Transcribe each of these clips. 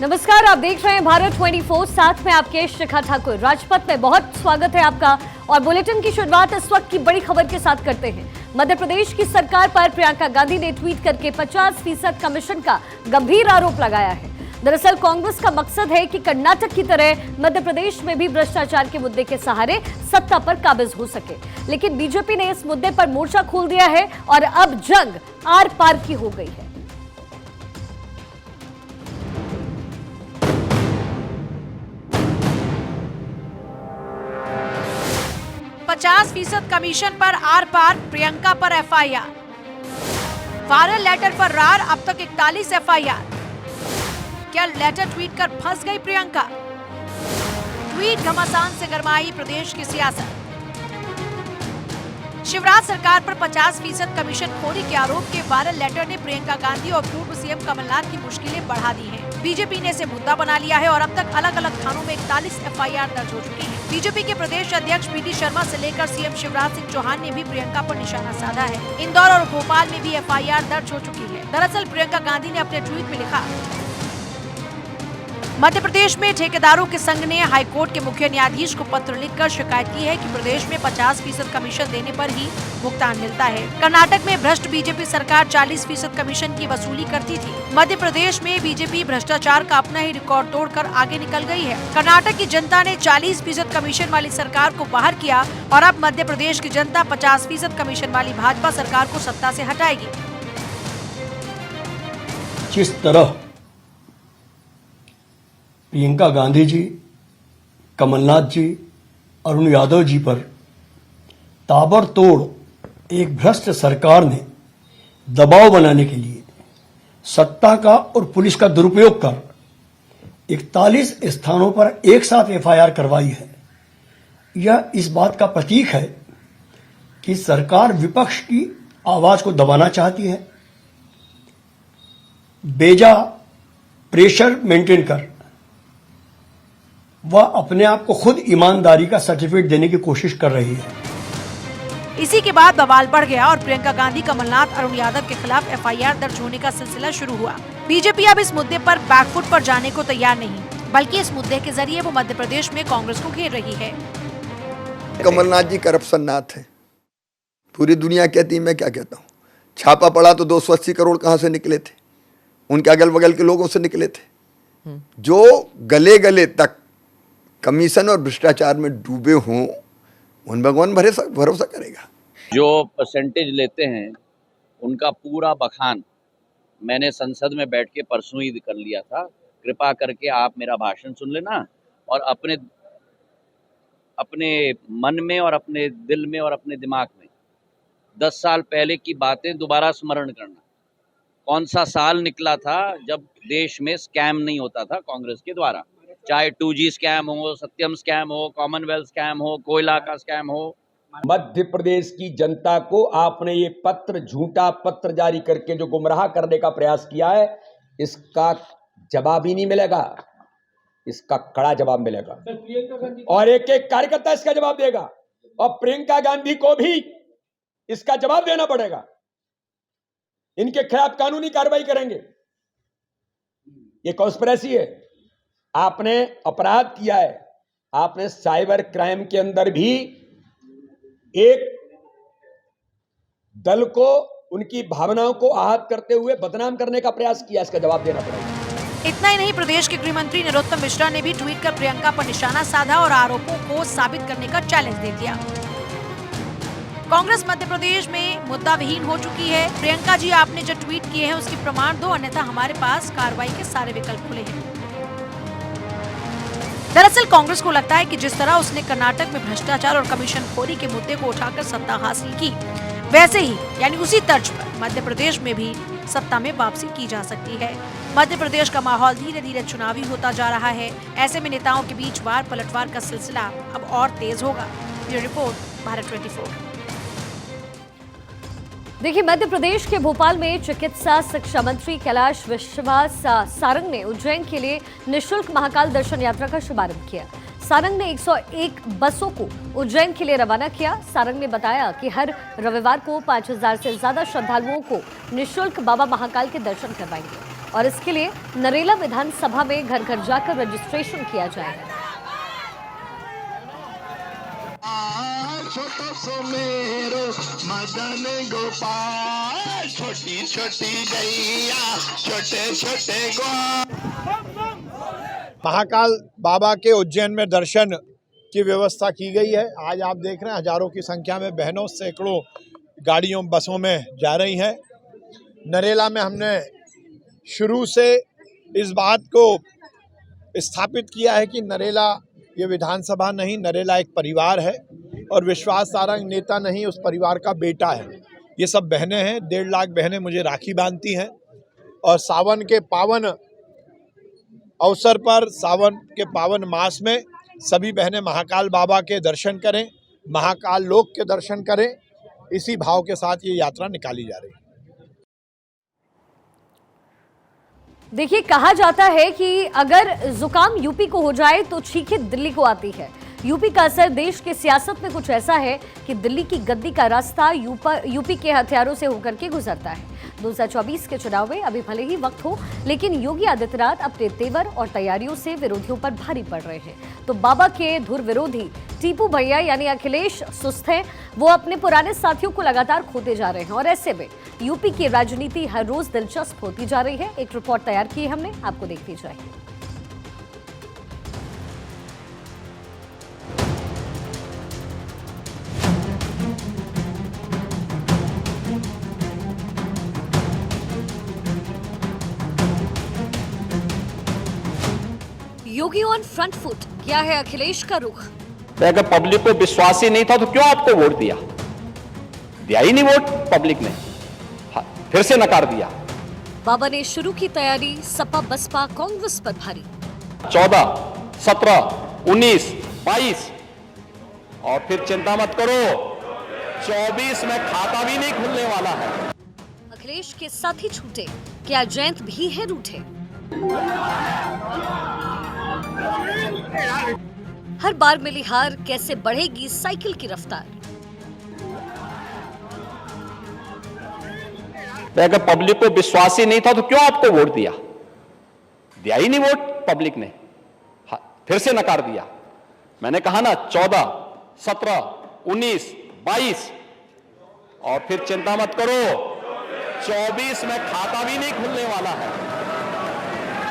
नमस्कार, आप देख रहे हैं भारत 24, साथ में आपके शिखा ठाकुर। राजपथ में बहुत स्वागत है आपका और बुलेटिन की शुरुआत इस वक्त की बड़ी खबर के साथ करते हैं। मध्य प्रदेश की सरकार पर प्रियंका गांधी ने ट्वीट करके 50% कमीशन का गंभीर आरोप लगाया है। दरअसल कांग्रेस का मकसद है कि कर्नाटक की तरह मध्य प्रदेश में भी भ्रष्टाचार के मुद्दे के सहारे सत्ता पर काबिज हो सके, लेकिन बीजेपी ने इस मुद्दे पर मोर्चा खोल दिया है और अब जंग आर पार की हो गई है। %50 कमीशन पर आर पार, प्रियंका पर एफआईआर। वायरल लेटर पर रार, अब तक 41 एफआईआर। क्या लेटर ट्वीट कर फंस गई प्रियंका? ट्वीट घमासान से गरमाई प्रदेश की सियासत। शिवराज सरकार पर 50% कमीशन खोरी के आरोप के वायरल लेटर ने प्रियंका गांधी और पूर्व सीएम कमलनाथ की मुश्किलें बढ़ा दी हैं। बीजेपी ने इसे मुद्दा बना लिया है और अब तक अलग अलग थानों में 41 एफआईआर दर्ज हो चुकी है। बीजेपी के प्रदेश अध्यक्ष बीडी शर्मा से लेकर सीएम शिवराज सिंह चौहान ने भी प्रियंका पर निशाना साधा है। इंदौर और भोपाल में भी एफआईआर दर्ज हो चुकी है। दरअसल प्रियंका गांधी ने अपने ट्वीट में लिखा, मध्य प्रदेश में ठेकेदारों के संघ ने हाईकोर्ट के मुख्य न्यायाधीश को पत्र लिखकर शिकायत की है कि प्रदेश में 50% कमीशन देने पर ही भुगतान मिलता है। कर्नाटक में भ्रष्ट बीजेपी सरकार 40% कमीशन की वसूली करती थी। मध्य प्रदेश में बीजेपी भ्रष्टाचार का अपना ही रिकॉर्ड तोड़कर आगे निकल गई है। कर्नाटक की जनता ने 40% कमीशन वाली सरकार को बाहर किया और अब मध्य प्रदेश की जनता 50% कमीशन वाली भाजपा सरकार को सत्ता से हटाएगी। जिस तरह प्रियंका गांधी जी, कमलनाथ जी, अरुण यादव जी पर ताबड़तोड़ एक भ्रष्ट सरकार ने दबाव बनाने के लिए सत्ता का और पुलिस का दुरुपयोग कर 41 स्थानों पर एक साथ एफआईआर करवाई है, यह इस बात का प्रतीक है कि सरकार विपक्ष की आवाज को दबाना चाहती है। बेजा प्रेशर मेंटेन कर वह अपने आप को खुद ईमानदारी का सर्टिफिकेट देने की कोशिश कर रही है। इसी के बाद बवाल बढ़ गया और प्रियंका गांधी, कमलनाथ, अरुण यादव के खिलाफ एफआईआर दर्ज होने का सिलसिला शुरू हुआ। बीजेपी अब इस मुद्दे पर बैकफुट पर जाने को तैयार नहीं, बल्कि इस मुद्दे के जरिए वो मध्य प्रदेश में कांग्रेस को घेर रही है। कमलनाथ जी करप्शन नाथ है, पूरी दुनिया कहती है, मैं क्या कहता हूँ। छापा पड़ा तो 280 करोड़ कहाँ से निकले थे? उनके अगल बगल के लोगों से निकले थे। जो गले गले तक कमीशन और भ्रष्टाचार में डूबे हों, उन भगवान भरोसा करेगा। जो परसेंटेज लेते हैं उनका पूरा बखान मैंने संसद में बैठ के परसों ही कर लिया था। कृपा करके आप मेरा भाषण सुन लेना और अपने मन में और अपने दिल में और अपने दिमाग में 10 साल पहले की बातें दोबारा स्मरण करना। कौन सा साल निकला था जब देश में स्कैम नहीं होता था कांग्रेस के द्वारा, चाहे 2G स्कैम हो, सत्यम स्कैम हो, कॉमनवेल्थ स्कैम हो, कोयला का स्कैम हो। मध्य प्रदेश की जनता को आपने ये पत्र, झूठा पत्र जारी करके जो गुमराह करने का प्रयास किया है, इसका जवाब ही नहीं मिलेगा, इसका कड़ा जवाब मिलेगा और एक एक कार्यकर्ता इसका जवाब देगा और प्रियंका गांधी को भी इसका जवाब देना पड़ेगा। इनके खिलाफ कानूनी कार्रवाई करेंगे। ये कॉन्स्पिरेसी है, आपने अपराध किया है। आपने साइबर क्राइम के अंदर भी एक दल को, उनकी भावनाओं को आहत करते हुए बदनाम करने का प्रयास किया, इसका जवाब देना पड़ेगा। इतना ही नहीं, प्रदेश के गृह मंत्री नरोत्तम मिश्रा ने भी ट्वीट कर प्रियंका पर निशाना साधा और आरोपों को साबित करने का चैलेंज दे दिया। कांग्रेस मध्य प्रदेश में मुद्दा विहीन हो चुकी है। प्रियंका जी, आपने जो ट्वीट किए हैं उसकी प्रमाण दो, अन्यथा हमारे पास कार्रवाई के सारे विकल्प खुले हैं। दरअसल कांग्रेस को लगता है कि जिस तरह उसने कर्नाटक में भ्रष्टाचार और कमीशन खोरी के मुद्दे को उठाकर सत्ता हासिल की, वैसे ही यानी उसी तर्ज पर मध्य प्रदेश में भी सत्ता में वापसी की जा सकती है। मध्य प्रदेश का माहौल धीरे धीरे चुनावी होता जा रहा है। ऐसे में नेताओं के बीच वार पलटवार का सिलसिला अब और तेज होगा। Bureau report, Bharat 24। देखिए, मध्य प्रदेश के भोपाल में चिकित्सा शिक्षा मंत्री कैलाश विश्वास सारंग ने उज्जैन के लिए निःशुल्क महाकाल दर्शन यात्रा का शुभारंभ किया। सारंग ने 101 बसों को उज्जैन के लिए रवाना किया। सारंग ने बताया कि हर रविवार को 5000 से ज्यादा श्रद्धालुओं को निःशुल्क बाबा महाकाल के दर्शन करवाएंगे। और इसके लिए नरेला विधानसभा में घर घर जाकर रजिस्ट्रेशन किया जाएगा। छोटो सो मेरो मदन गोपाल, छोटी छोटी गैया छोटे छोटे ग्वाल। महाकाल बाबा के उज्जैन में दर्शन की व्यवस्था की गई है। आज आप देख रहे हैं हजारों की संख्या में बहनों सैकड़ों गाड़ियों बसों में जा रही हैं। नरेला में हमने शुरू से इस बात को स्थापित किया है कि नरेला ये विधानसभा नहीं, नरेला एक परिवार है और विश्वास सारंग नेता नहीं, उस परिवार का बेटा है। ये सब बहनें हैं, 1.5 लाख बहनें मुझे राखी बांधती हैं और सावन के पावन अवसर पर, सावन के पावन मास में सभी बहनें महाकाल बाबा के दर्शन करें, महाकाल लोक के दर्शन करें, इसी भाव के साथ ये यात्रा निकाली जा रही है। देखिए, कहा जाता है कि अगर जुकाम यूपी को हो जाए तो छींकें दिल्ली को आती है। यूपी का असर देश के सियासत में कुछ ऐसा है कि दिल्ली की गद्दी का रास्ता यूपी के हथियारों से होकर के गुजरता है। 2024 के चुनाव में अभी भले ही वक्त हो, लेकिन योगी आदित्यनाथ अपने तेवर और तैयारियों से विरोधियों पर भारी पड़ रहे हैं। तो बाबा के धुर विरोधी टीपू भैया यानी अखिलेश सुस्त हैं। वो अपने पुराने साथियों को लगातार खोते जा रहे हैं और ऐसे में यूपी की राजनीति हर रोज दिलचस्प होती जा रही है। एक रिपोर्ट तैयार की है हमने, आपको देखती जाए। योगी ऑन फ्रंट फुट, क्या है अखिलेश का रुख? अगर पब्लिक को विश्वास ही नहीं था तो क्यों आपको वोट दिया? दिया ही नहीं वोट पब्लिक ने, फिर से नकार दिया। बाबा ने शुरू की तैयारी, सपा बसपा कांग्रेस पर भारी। 14, 17, 19, 22 और फिर चिंता मत करो, 24 में खाता भी नहीं खुलने वाला है। अखिलेश के साथी छूटे, क्या जयंत भी है रूठे? हर बार मिली हार, कैसे बढ़ेगी साइकिल की रफ्तार? अगर पब्लिक को विश्वास ही नहीं था तो क्यों आपको वोट दिया? दिया ही नहीं वोट पब्लिक ने, फिर से नकार दिया। मैंने कहा ना 14, 17, 19, 22 और फिर चिंता मत करो, 24 में खाता भी नहीं खुलने वाला है।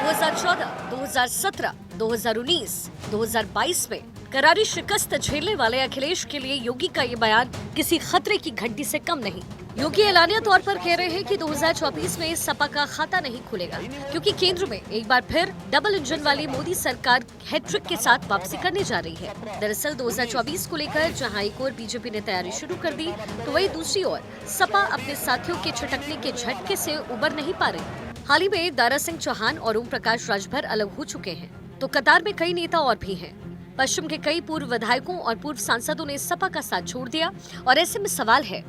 2014, 2017, 2019, 2022 में करारी शिकस्त झेलने वाले अखिलेश के लिए योगी का ये बयान किसी खतरे की घंटी से कम नहीं। योगी एलानिया तौर पर कह रहे हैं कि 2024 में सपा का खाता नहीं खुलेगा, क्योंकि केंद्र में एक बार फिर डबल इंजन वाली मोदी सरकार हैट्रिक के साथ वापसी करने जा रही है। दरअसल 2024 को लेकर जहां एक ओर बीजेपी ने तैयारी शुरू कर दी, तो वहीं दूसरी ओर सपा अपने साथियों के छिटकने के झटके से उबर नहीं पा रही। हाल ही में दारा सिंह चौहान और ओम प्रकाश राजभर अलग हो चुके हैं, तो कतार में कई नेता और भी हैं। पश्चिम के कई पूर्व विधायकों और पूर्व सांसदों ने सपा का साथ छोड़ दिया और ऐसे में सवाल है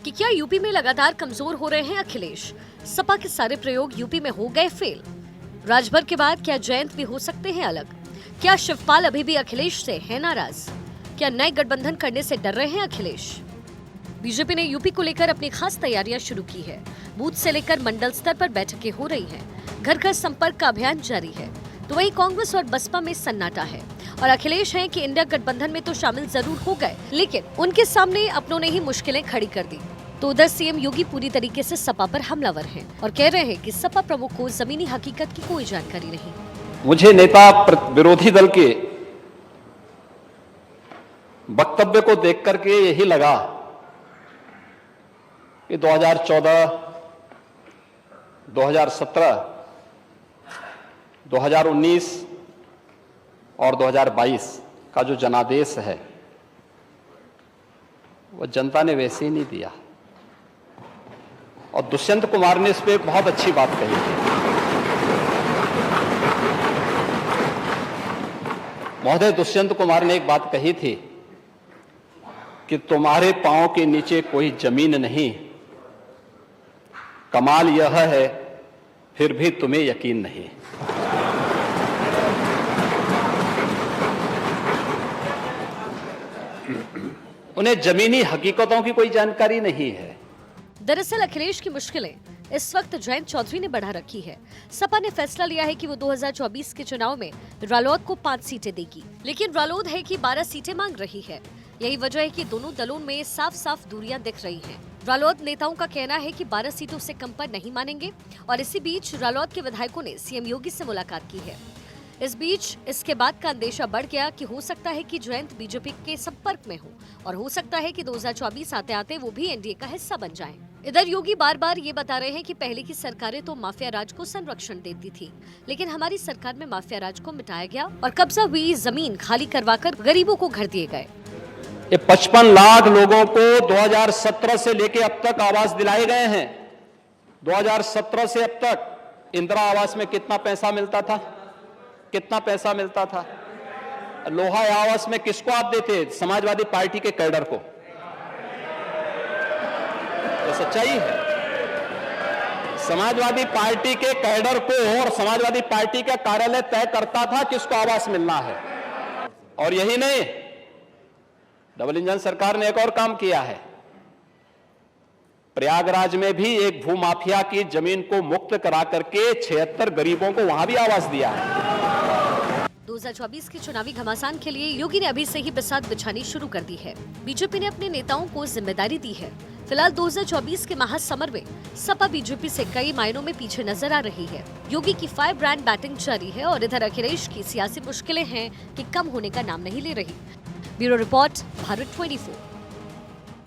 कि क्या यूपी में लगातार कमजोर हो रहे हैं अखिलेश? सपा के सारे प्रयोग यूपी में हो गए फेल। राजभर के बाद क्या जयंत भी हो सकते हैं अलग? क्या शिवपाल अभी भी अखिलेश से है नाराज? क्या नए गठबंधन करने से डर रहे हैं अखिलेश? बीजेपी ने यूपी को लेकर अपनी खास तैयारियां शुरू की है। बूथ से लेकर मंडल स्तर पर बैठकें हो रही हैं, घर घर संपर्क का अभियान जारी है। तो वहीं कांग्रेस और बसपा में सन्नाटा है और अखिलेश हैं कि इंडिया गठबंधन में तो शामिल जरूर हो गए, लेकिन उनके सामने अपनों ने ही मुश्किलें खड़ी कर दी। तो उधर सीएम योगी पूरी तरीके से सपा पर हमलावर हैं और कह रहे हैं कि सपा प्रमुख को जमीनी हकीकत की कोई जानकारी नहीं। मुझे नेता विरोधी दल के वक्तव्य को देख करके यही लगा कि 2014, 2017, 2019 और 2022 का जो जनादेश है वो जनता ने वैसे ही नहीं दिया। और दुष्यंत कुमार ने इस पे एक बहुत अच्छी बात कही थी। महोदय, दुष्यंत कुमार ने एक बात कही थी कि तुम्हारे पांव के नीचे कोई जमीन नहीं, कमाल यह है फिर भी तुम्हें यकीन नहीं। उन्हें जमीनी हकीकतों की कोई जानकारी नहीं है। दरअसल अखिलेश की मुश्किलें इस वक्त जयंत चौधरी ने बढ़ा रखी है। सपा ने फैसला लिया है कि वो 2024 के चुनाव में रालोद को 5 सीटें देगी, लेकिन रालोद है कि 12 सीटें मांग रही है। यही वजह है कि दोनों दलों में साफ साफ दूरियां दिख रही हैं। रालोद नेताओं का कहना है कि 12 सीटों से कम पर नहीं मानेंगे और इसी बीच रालोद के विधायकों ने सीएम योगी से मुलाकात की है। इस बीच इसके बाद का अंदेशा बढ़ गया कि हो सकता है कि जयंत बीजेपी के संपर्क में हो और हो सकता है कि 2024 आते आते वो भी एनडीए का हिस्सा बन जाएं। इधर योगी बार बार ये बता रहे हैं कि पहले की सरकारें तो माफिया राज को संरक्षण देती थी, लेकिन हमारी सरकार में माफिया राज को मिटाया गया और कब्जा हुई जमीन खाली करवाकर गरीबों को घर दिए गए। ये 55 लाख लोगों को 2017 से लेके अब तक आवास दिलाए गए हैं। 2017 से अब तक इंदिरा आवास में कितना पैसा मिलता था? कितना पैसा मिलता था? लोहा आवास में किसको आप देते? समाजवादी पार्टी के कैडर को। तो सच्चाई है, समाजवादी पार्टी के कैडर को और समाजवादी पार्टी का कार्यालय तय करता था किसको आवास मिलना है। और यही नहीं, डबल इंजन सरकार ने एक और काम किया है। प्रयागराज में भी एक भूमाफिया की जमीन को मुक्त करा करके 76 गरीबों को वहां भी आवास दिया है। 2024 के चुनावी घमासान के लिए योगी ने अभी से ही बिसात बिछानी शुरू कर दी है। बीजेपी ने अपने नेताओं को जिम्मेदारी दी है। फिलहाल 2024 के महासमर में सपा बीजेपी से कई मायनों में पीछे नजर आ रही है। योगी की फायर ब्रांड बैटिंग जारी है और इधर अखिलेश की सियासी मुश्किलें हैं कि कम होने का नाम नहीं ले रही। Bureau report, Bharat 24।